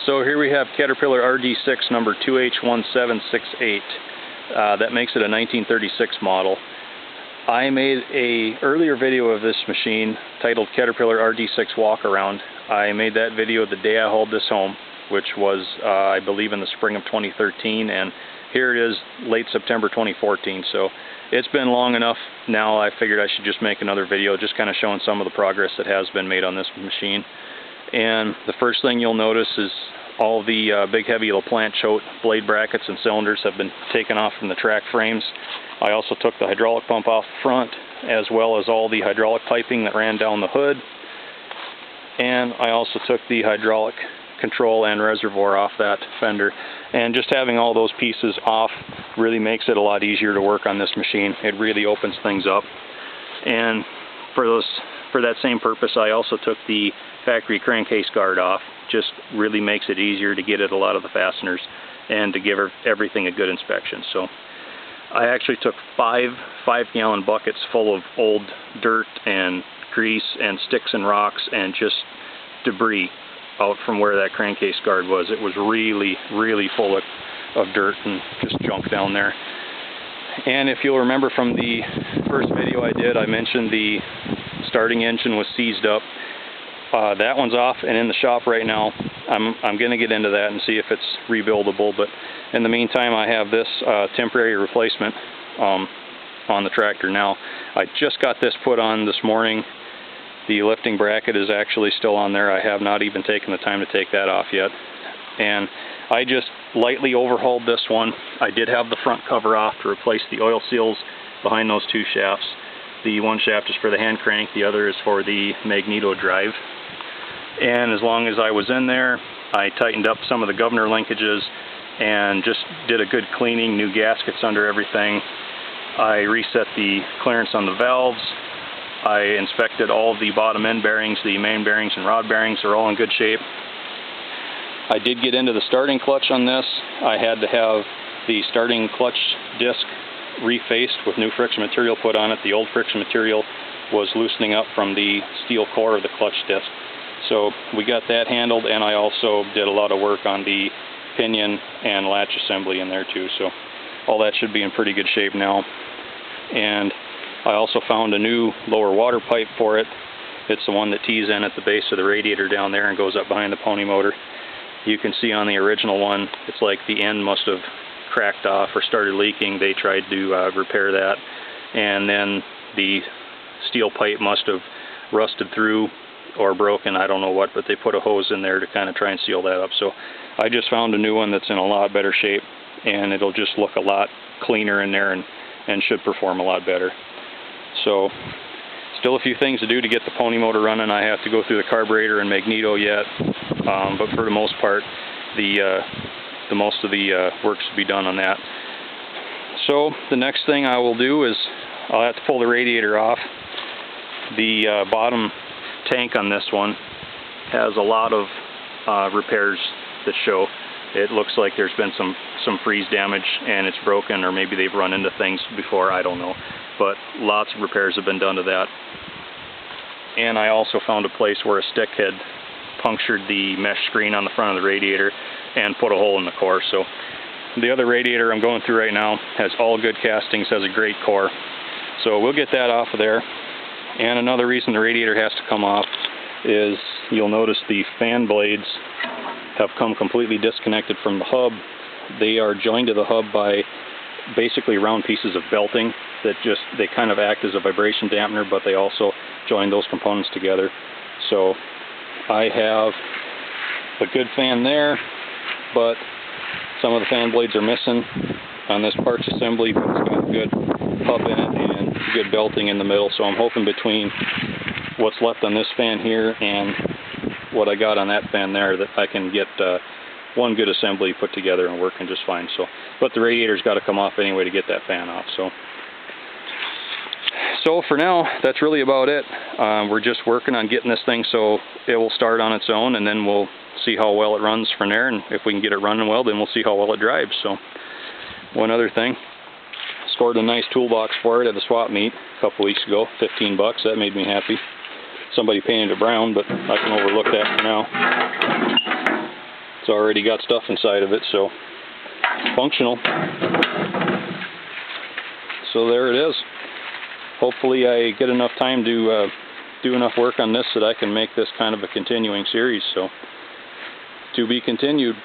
So here we have Caterpillar RD6 number 2H1768. That makes it a 1936 model. I made a earlier video of this machine titled Caterpillar RD6 Walk Around. I made that video the day I hauled this home, which was I believe in the spring of 2013, and here it is late September 2014. So it's been long enough now. I figured I should just make another video just kind of showing some of the progress that has been made on this machine. And the first thing you'll notice is all the big heavy LaPlante choke blade brackets and cylinders have been taken off from the track frames. I also took the hydraulic pump off the front, as well as all the hydraulic piping that ran down the hood. And I also took the hydraulic control and reservoir off that fender. And just having all those pieces off really makes it a lot easier to work on this machine. It really opens things up. And for that same purpose, I also took the factory crankcase guard off. Just really makes it easier to get at a lot of the fasteners and to give everything a good inspection. So I actually took five 5-gallon buckets full of old dirt and grease and sticks and rocks and just debris out from where that crankcase guard was. It was really, really full of dirt and just junk down there. And if you'll remember from the first video I did, I mentioned the starting engine was seized up. That one's off and in the shop right now. I'm going to get into that and see if it's rebuildable, but in the meantime I have this temporary replacement on the tractor now. I just got this put on this morning. The lifting bracket is actually still on there. I have not even taken the time to take that off yet. And I just lightly overhauled this one. I did have the front cover off to replace the oil seals behind those two shafts. The one shaft is for the hand crank, the other is for the magneto drive. And as long as I was in there, I tightened up some of the governor linkages and just did a good cleaning, new gaskets under everything. I reset the clearance on the valves. I inspected all the bottom end bearings. The main bearings and rod bearings are all in good shape. I did get into the starting clutch on this. I had to have the starting clutch disc refaced with new friction material put on it. The old friction material was loosening up from the steel core of the clutch disc. So we got that handled, and I also did a lot of work on the pinion and latch assembly in there too. So all that should be in pretty good shape now. And I also found a new lower water pipe for it. It's the one that tees in at the base of the radiator down there and goes up behind the pony motor. You can see on the original one, it's like the end must have cracked off or started leaking. They tried to repair that, and then the steel pipe must have rusted through or broken, I don't know what, but they put a hose in there to kind of try and seal that up. So I just found a new one that's in a lot better shape, and it'll just look a lot cleaner in there and should perform a lot better. So still a few things to do to get the pony motor running. I have to go through the carburetor and magneto yet, but for the most part the most of the work should be done on that. So the next thing I will do is I'll have to pull the radiator off. The bottom tank on this one has a lot of repairs that show. It looks like there's been some freeze damage and it's broken, or maybe they've run into things before, I don't know. But lots of repairs have been done to that. And I also found a place where a stick had punctured the mesh screen on the front of the radiator and put a hole in the core. So the other radiator I'm going through right now has all good castings, has a great core. So we'll get that off of there. And another reason the radiator has to come off is you'll notice the fan blades have come completely disconnected from the hub. They are joined to the hub by basically round pieces of belting that they kind of act as a vibration dampener, but they also join those components together. So I have a good fan there, but some of the fan blades are missing on this parts assembly, but it's got a good hub in it and good belting in the middle. So I'm hoping between what's left on this fan here and what I got on that fan there that I can get one good assembly put together and working just fine. So, but the radiator's got to come off anyway to get that fan off. So for now, that's really about it. We're just working on getting this thing so it will start on its own, and then we'll see how well it runs from there. And if we can get it running well, then we'll see how well it drives. So one other thing, scored a nice toolbox for it at a swap meet a couple weeks ago, $15. That made me happy. Somebody painted it brown, but I can overlook that for now. already got stuff inside of it, so functional. So there it is. Hopefully I get enough time to do enough work on this that I can make this kind of a continuing series, so to be continued.